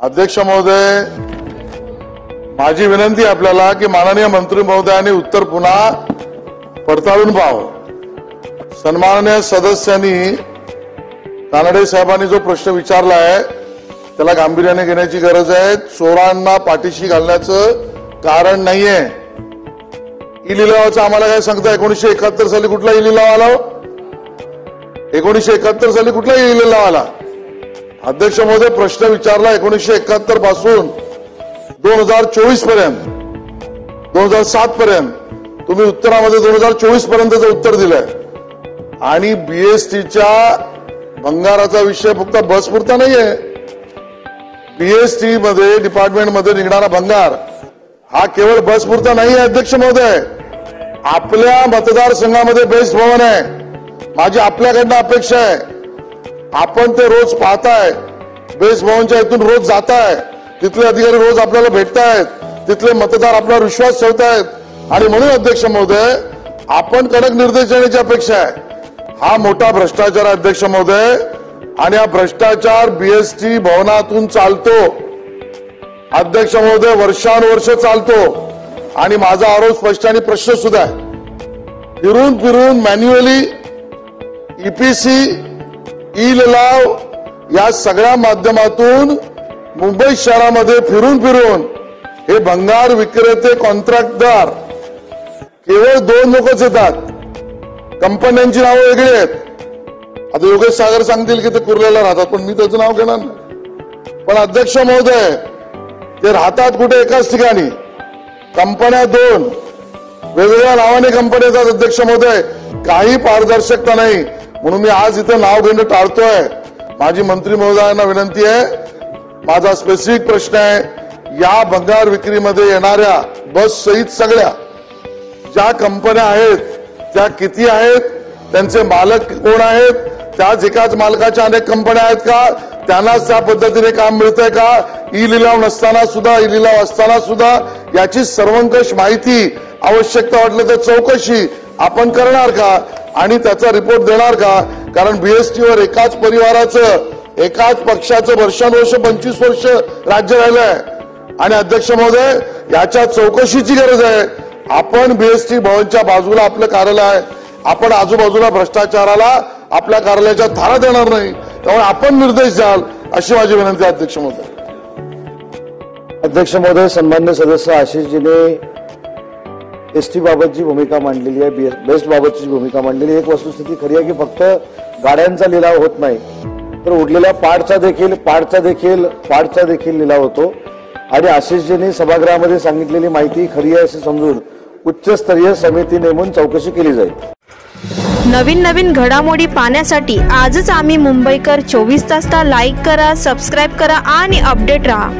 अध्यक्ष महोदय, माझी विनंती आपल्याला की माननीय मंत्री महोदयांनी उत्तर पुन्हा पडताळून पाहावं। सन्माननीय सदस्यांनी कानडे साहेबांनी जो प्रश्न विचारला आहे त्याला गांभीर्याने घेण्याची गरज आहे। चोरांना पाठीशी घालण्याचं कारण नाहीये। ई लिलावाचं आम्हाला काय सांगता? 1971 साली कुठला ई लिलाव आला? 1971 साली कुठला ई लिलाव आला? अध्यक्ष महोदय, प्रश्न विचारला 1971 पासून 2024 पर्यंत, 2007 पर्यंत, तुम्ही उत्तरामध्ये 2024 पर्यंतचं उत्तर दिलंय। आणि बीएसटीच्या भंगाराचा विषय फक्त बस पुरता नाहीये। बीएसटी मध्ये डिपार्टमेंट मध्ये निघणारा भंगार हा केवळ बस पुरता नाही आहे। अध्यक्ष महोदय, आपल्या मतदारसंघामध्ये बेस्ट भवन आहे। माझी आपल्याकडनं अपेक्षा आहे, आपण ते रोज पाहताय, बेस्ट भवनच्या इथून रोज जाताय, तिथले अधिकारी रोज आपल्याला भेटतायत, तिथले मतदार आपल्यावर विश्वास ठेवतायत। आणि म्हणून अध्यक्ष महोदय, आपण कडक निर्देश देण्याची अपेक्षा आहे। हा मोठा भ्रष्टाचार आहे अध्यक्ष महोदय, आणि हा भ्रष्टाचार बीएसटी भवनातून चालतो अध्यक्ष महोदय, वर्षानुवर्ष चालतो। आणि माझा आरोप स्पष्ट आणि प्रश्न सुद्धा आहे। फिरून फिरून मॅन्युअली ईपीसी, ई लिलाव या सगळ्या माध्यमातून मुंबई शहरामध्ये फिरून फिरून हे भंगार विक्रेते, कॉन्ट्रॅक्टदार केवळ 2 लोकच येतात। कंपन्यांची नावं वेगळी आहेत। आता योगेश सागर सांगतील की ते कुर्ल्याला राहतात, पण मी त्याचं नाव घेणार नाही। पण अध्यक्ष महोदय, ते राहतात कुठे? एकाच ठिकाणी। कंपन्या 2 वेगवेगळ्या नावाने कंपन्या येतात अध्यक्ष महोदय, काही पारदर्शकता नाही। म्हणून मी आज इथं नाव घेणं टाळतोय। माझी मंत्री महोदयांना विनंती आहे, माझा स्पेसिफिक प्रश्न आहे, या भंगार विक्रीमध्ये येणाऱ्या बस सहित सगळ्या ज्या कंपन्या आहेत त्या किती आहेत? त्यांचे मालक कोण आहेत? त्याच एकाच मालकाच्या अनेक कंपन्या आहेत का? त्यांनाच त्या पद्धतीने काम मिळतंय का? ई लिलाव नसताना सुद्धा, ई लिलाव असताना सुद्धा याची सर्वंकष माहिती, आवश्यकता वाटलं तर चौकशी आपण करणार का? आणि त्याचा रिपोर्ट देणार का? कारण बीएसटीवर एकाच परिवाराचं, एकाच पक्षाचं वर्षानुवर्ष 25 वर्ष राज्य राहिलंय। आणि अध्यक्ष महोदय, याच्या चौकशीची गरज आहे। आपण बीएसटी भवनच्या बाजूला आपलं कार्यालय आहे, आपण आजूबाजूला भ्रष्टाचाराला आपल्या कार्यालयाच्या थारा देणार नाही। त्यामुळे आपण निर्देश द्याल अशी माझी विनंती आहे अध्यक्ष महोदय। अध्यक्ष महोदय, सन्मान्य सदस्य आशिषजीने एसटी बाबतची भूमिका मांडलेली आहे, बेस्ट बाबतची भूमिका मांडलेली। एक वस्तुस्थिती खरी आहे की फक्त गाड्यांचा लिलाव होत नाही, तर उडलेल्या पार्टचा देखील लिलाव होतो। आणि आशिषजींनी सभागृहामध्ये सांगितलेली माहिती खरी आहे असे समजून उच्चस्तरीय समिती नेमून चौकशी केली जाईल। नवीन घडामोडी पाहण्यासाठी आजच आम्ही मुंबईकर 24 तासला लाईक करा, सबस्क्राईब करा आणि अपडेट रहा।